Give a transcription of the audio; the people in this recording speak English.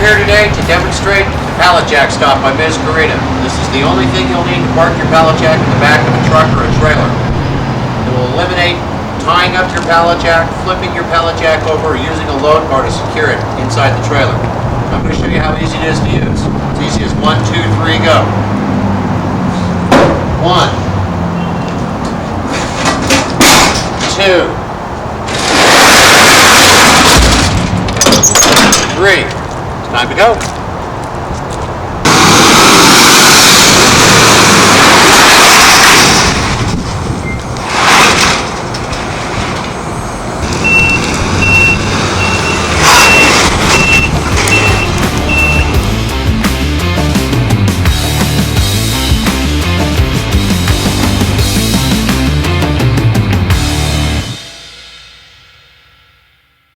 here today to demonstrate the Pallet JackStop by Ms. Carita. This is the only thing you'll need to park your pallet jack in the back of a truck or a trailer. It will eliminate tying up your pallet jack, flipping your pallet jack over, or using a load bar to secure it inside the trailer. I'm going to show you how easy it is to use. It's easy as 1, 2, 3, go. 1, 2, 3. It's time to go.